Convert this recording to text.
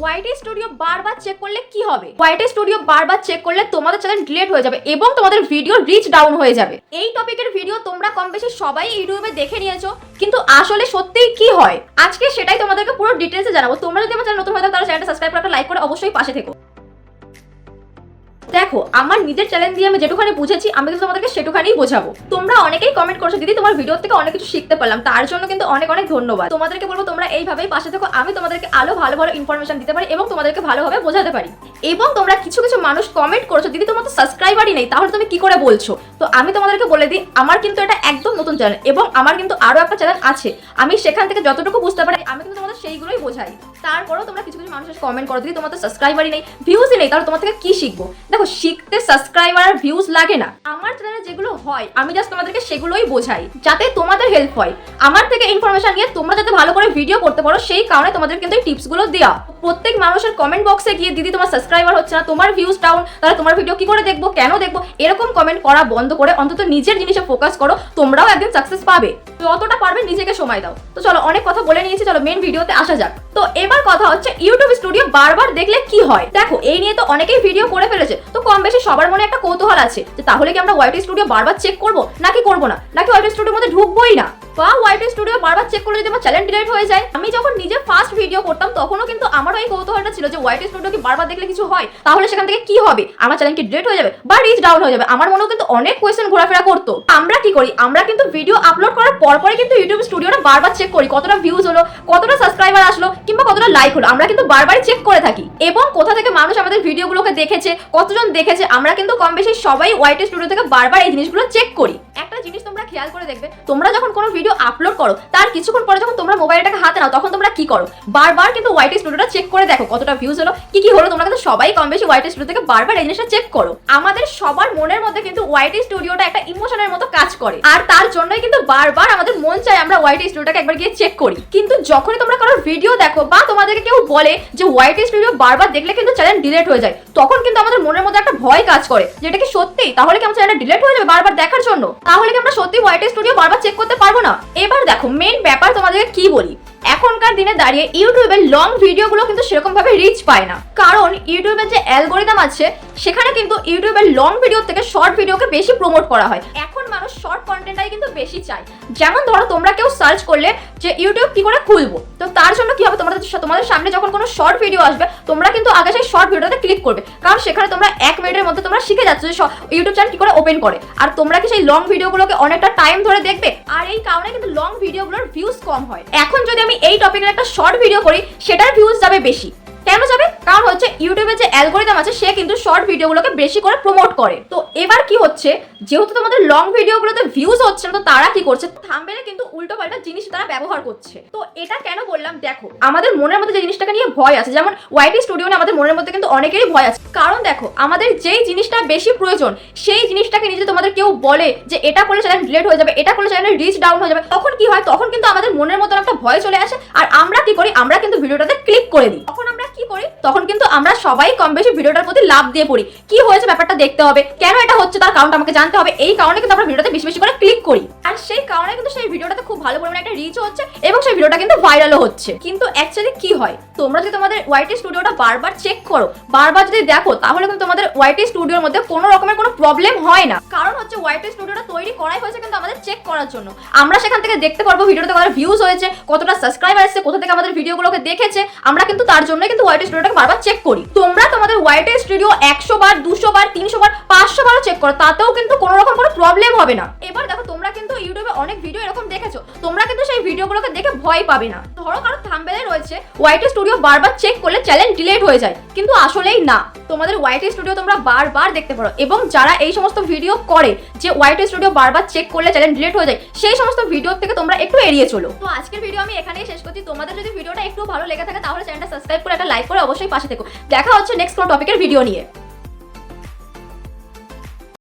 YT studio বারবার check করলে কি হবে? ওয়াইটি স্টুডিও বারবার চেক করলে তোমাদের চ্যানেল ডিলিট হয়ে যাবে এবং তোমাদের ভিডিও রিচ ডাউন হয়ে যাবে। এই টপিকের ভিডিও তোমরা কম বেশি সবাই ইউটিউবে দেখে নিয়েছো, কিন্তু আসলে সত্যিই কি হয় আজকে সেটাই তোমাদেরকে পুরো ডিটেইলসে জানাবো। তোমরা যদি আমার চ্যানেল নতুন হয়ে থাকো তাহলে চ্যানেলটা সাবস্ক্রাইব করে একটা লাইক করে অবশ্যই পাশে থেকো। দেখো, আমার নিজের চ্যানেল দিয়ে আমি যেটুখানি বুঝেছি আমি কিন্তু তোমাদেরকে সেটুখানিই বোঝাবো। তোমরা অনেকেই কমেন্ট করছো দিদি তোমার ভিডিও থেকে অনেক কিছু শিখতে পারলাম, তার জন্য কিন্তু অনেক অনেক ধন্যবাদ। তোমাদেরকে বলবো তোমরা এইভাবেই পাশে থেকো, আমি তোমাদেরকে আরো ভালো ভালো ইনফরমেশন দিতে পারি এবং তোমাদেরকে ভালোভাবে বোঝাতে পারি। এবং তোমরা কিছু কিছু মানুষ কমেন্ট করছো দিদি তোমার তো সাবস্ক্রাইবারই নেই, তাহলে তুমি কি করে বলছো? তো আমি তোমাদেরকে বলে দিই, আমার কিন্তু এটা একদম নতুন চ্যানেল এবং আমার কিন্তু আরো একটা চ্যানেল আছে। আমি সেখান থেকে যতটুকু বুঝতে পারি আমি কিন্তু তোমাদের সেইগুলোই বোঝাই। তারপরেও তোমরা কিছু কিছু মানুষের কমেন্ট করো দিদি তোমার তো সাবস্ক্রাইবারই নেই, ভিউজই নেই, তাহলে তোমার থেকে কি শিখবো? দেখো, শিখতে সাবস্ক্রাইবার আর ভিউজ লাগে না। আমার চ্যানেলে যেগুলো হয় আমি জাস্ট তোমাদেরকে সেগুলোই বোঝাই যাতে তোমাদের হেল্প হয়। আমার থেকে ইনফরমেশন নিয়ে তোমরা যাতে ভালো করে ভিডিও করতে পারো সেই কারণে তোমাদের কিন্তু এই টিপসগুলো দেওয়া। প্রত্যেক মানুষের কমেন্ট বক্সে গিয়ে দিদি তোমার সাবস্ক্রাইবার হচ্ছে না, তোমার ভিউজ ডাউন, তাহলে তোমার ভিডিও কি করে দেখবো, কেন দেখবো, এরকম কমেন্ট করা বন্ধ করে অন্তত নিজের জিনিসে ফোকাস করো, তোমরাও একদিন সাকসেস পাবে। যতটা পারবে নিজেকে সময় দাও। তো চলো, অনেক কথা বলে নিয়েছি, চলো মেন ভিডিওতে আসা যাক। তো এবার কথা হচ্ছে ইউটিউব স্টুডিও বারবার দেখলে কি হয়। দেখো, এই নিয়ে তো অনেকেই ভিডিও করে ফেলেছে, তো কম বেশি সবার মনে একটা কৌতূহল আছে যে তাহলে কি আমরা ওয়াইটি স্টুডিও বারবার চেক করব নাকি করব না, নাকি ওয়াইটি স্টুডিওর মধ্যে ঢুকবোই না, বা ওয়াইটি স্টুডিও বারবার চেক করলে যদি আমার চ্যানেল ডিলিট হয়ে যায়। আমি যখন নিজে ফার্স্ট ভিডিও করতাম তখনও কিন্তু আমারও এই কৌতূহলটা ছিল যে ওয়াইটি স্টুডিও কি বারবার দেখলে কিছু হয়, তাহলে সেখান থেকে কি হবে, আমার চ্যানেল কি ডিলিট হয়ে যাবে বা রিচ ডাউন হয়ে যাবে। আমার মনেও কিন্তু অনেক কোয়েশ্চেন ঘোরাফেরা করতো। আমরা কি করি, আমরা কিন্তু ভিডিও আপলোড করার পরপরই কিন্তু ইউটিউব স্টুডিওটা বারবার চেক করি, কতটা ভিউজ হলো, কতটা সাবস্ক্রাইবার আসলো, কিংবা কতটা লাইক হলো, আমরা কিন্তু বারবারই চেক করে থাকি। এবং কোথা থেকে মানুষ আমাদের ভিডিওগুলোকে দেখেছে, কতজন দেখেছে, আমরা কিন্তু কম বেশি সবাই ওয়াইটি স্টুডিও থেকে বারবার এই জিনিসগুলো চেক করি। একটা জিনিস তোমরা খেয়াল করে দেখবে, তোমরা যখন কোনো ভিডিও আপলোড করো তার কিছুক্ষণ পরে যখন তোমরা মোবাইলটাকে হাতে নাও তখন তোমরা কি করো, বারবার কিন্তু ওয়াইটি স্টুডিওটা চেক করে দেখো কতটা ভিউজ হলো, কি হলো। তোমরা কিন্তু সবাই কম বেশি ওয়াইটি স্টুডিও থেকে বারবার এই জিনিসটা চেক করো। আমাদের সবার মনের মধ্যে কিন্তু ওয়াইটি স্টুডিওটা একটা ইমোশনের মতো কাজ করে, আর তার জন্যই কিন্তু বারবার আমাদের মন চায় আমরা ওয়াইটি স্টুডিওটাকে একবার গিয়ে চেক করি। কিন্তু যখনই তোমরা কারোর ভিডিও দেখো বা তোমাদেরকে কেউ বলে যে ওয়াইটি স্টুডিও বারবার দেখলে কিন্তু চ্যানেল ডিলিট হয়ে যায়, তখন কিন্তু আমাদের মনের মধ্যে একটা ভয় কাজ করে যে এটা কি সত্যি, তাহলে কি আমার চ্যানেলটা ডিলিট হয়ে যাবে বারবার দেখার জন্য, তাহলে কি আমরা সত্যি ওয়াইটি স্টুডিও বারবার চেক করতে পারবো না। এবার দেখো, মেইন ব্যাপার তোমাদেরকে কি বলি, এখনকার দিনে দাঁড়িয়ে ইউটিউবের লং ভিডিওগুলো কিন্তু সেরকম ভাবে রিচ পায় না, কারণ ইউটিউবের যে অ্যালগোরিদম আছে সেখানে কিন্তু ইউটিউবের লং ভিডিও থেকে শর্ট ভিডিওকে বেশি প্রমোট করা হয়। এখন মানুষ শর্ট কন্টেন্টটাই কিন্তু বেশি চায়। যেমন ধরো, তোমরা কেউ সার্চ করলে যে ইউটিউব কি করে খুলবো, তো তার জন্য কি হবে, তোমাদের সামনে যখন কোনো শর্ট ভিডিও আসবে তোমরা কিন্তু আগে সেই শর্ট ভিডিওতে ক্লিক করবে, কারণ সেখানে তোমরা 1 মিনিটের মধ্যে তোমরা শিখে যাচ্ছ যে ইউটিউব চ্যানেল কি করে ওপেন করে। আর তোমরা কি সেই লং ভিডিওগুলোকে অনেকটা টাইম ধরে দেখবে, আর এই কারণে কিন্তু লং ভিডিওগুলোর ভিউজ কম হয়। এখন যদি আমি এই টপিকের একটা শর্ট ভিডিও করি সেটার ভিউজ যাবে বেশি। কেন যাবে? কারণ হচ্ছে ইউটিউবে যে অ্যালগোরিদম আছে সে কিন্তু শর্ট ভিডিওগুলোকে বেশি করে প্রমোট করে। তো এবার কি হচ্ছে, যেহেতু তোমাদের লং ভিডিওগুলোতে ভিউজ হচ্ছে না, তো তারা কি করছে, থাম্বনেলে কিন্তু উল্টো পাল্টা জিনিস তারা ব্যবহার করছে। তো এটা কেন বললাম, দেখো আমাদের মনের মধ্যে যে জিনিসটাকে নিয়ে ভয় আছে, যেমন ওয়াইটি স্টুডিও নিয়ে আমাদের মনের মধ্যে কিন্তু অনেকেরই ভয় আছে, কারণ দেখো আমাদের যেই জিনিসটা বেশি প্রয়োজন সেই জিনিসটাকে নিয়ে যদি তোমাদের কেউ বলে যে এটা করলে চ্যানেল ডিলিট হয়ে যাবে, এটা করলে চ্যানেল রিচ ডাউন হয়ে যাবে, তখন কি হয়, তখন কিন্তু আমাদের মনের মধ্যে একটা ভয় চলে আসে, আর আমরা কি করি, আমরা কিন্তু ভিডিওটাতে ক্লিক করে দিই। তখন আমরা কি করি, তখন কিন্তু আমরা সবাই কম বেশি ভিডিওটার প্রতি লাভ দিয়ে পড়ি, কি হয়েছে ব্যাপারটা দেখতে হবে, কেন এটা হচ্ছে তার কারণটা আমাকে জানতে হবে, এই কারণে কিন্তু আমরা ভিডিওতে বেশি বেশি করে ক্লিক করি। আর সেই কারণে কিন্তু সেই ভিডিওটাতে খুব ভালো পরিমাণে একটা রিচ হচ্ছে এবং সেই ভিডিওটা কিন্তু ভাইরালও হচ্ছে। কিন্তু অ্যাকচুয়ালি কি হয়, তোমরা যদি তোমাদের ওয়াইটি স্টুডিওটা বারবার চেক করো, বারবার যদি দেখো, তাহলে কিন্তু তোমাদের ওয়াইটি স্টুডিওর মধ্যে কোনো রকমের কোনো প্রবলেম হয় না। কারণ হচ্ছে ওয়াইটি স্টুডিওটা তৈরি করাই হয়েছে কিন্তু আমাদের চেক করার জন্য। আমরা সেখান থেকে দেখতে পারবো ভিডিওতে কতটা ভিউজ হয়েছে, কতটা সাবস্ক্রাইবার এসেছে, কোথা থেকে আমাদের ভিডিওগুলোকে দেখেছে, আমরা কিন্তু তার জন্যই কিন্তু ওয়াইটি স্টুডিওটাকে বারবার চেক করি। তোমরা তোমাদের ওয়াইটি স্টুডিও 100 বার, 200 বার, 300 বার, 500 বারও চেক করো, তাতেও কিন্তু কোনো রকম কোনো প্রবলেম হবে না। এবার দেখো, তোমরা কিন্তু ইউটিউবে অনেক ভিডিও এরকম দেখেছো, তোমরা কিন্তু সেই ভিডিওগুলোকে দেখে ভয় পাবে না। ধরো কারো থাম্বনেলে রয়েছে ওয়াইটি স্টুডিও বারবার চেক করলে চ্যানেল ডিলিট হয়ে যায়, কিন্তু আসলেই না, তোমাদের ওয়াইটি স্টুডিও তোমরা বারবার দেখতে পারো। এবং যারা এই সমস্ত ভিডিও করে যে ওয়াইটি স্টুডিও বারবার চেক করলে চ্যানেল ডিলিট হয়ে যায়, সেই সমস্ত ভিডিও থেকে তোমরা একটু এড়িয়ে চলো। তো আজকের ভিডিও আমি এখানেই শেষ করছি। তোমাদের যদি ভিডিওটা একটু ভালো লেগে থাকে তাহলে চ্যানেলটা সাবস্ক্রাইব করে একটা লাইক করে অবশ্যই পাশে থেকো। দেখা হচ্ছে নেক্সট কোনো টপিকের ভিডিও নিয়ে।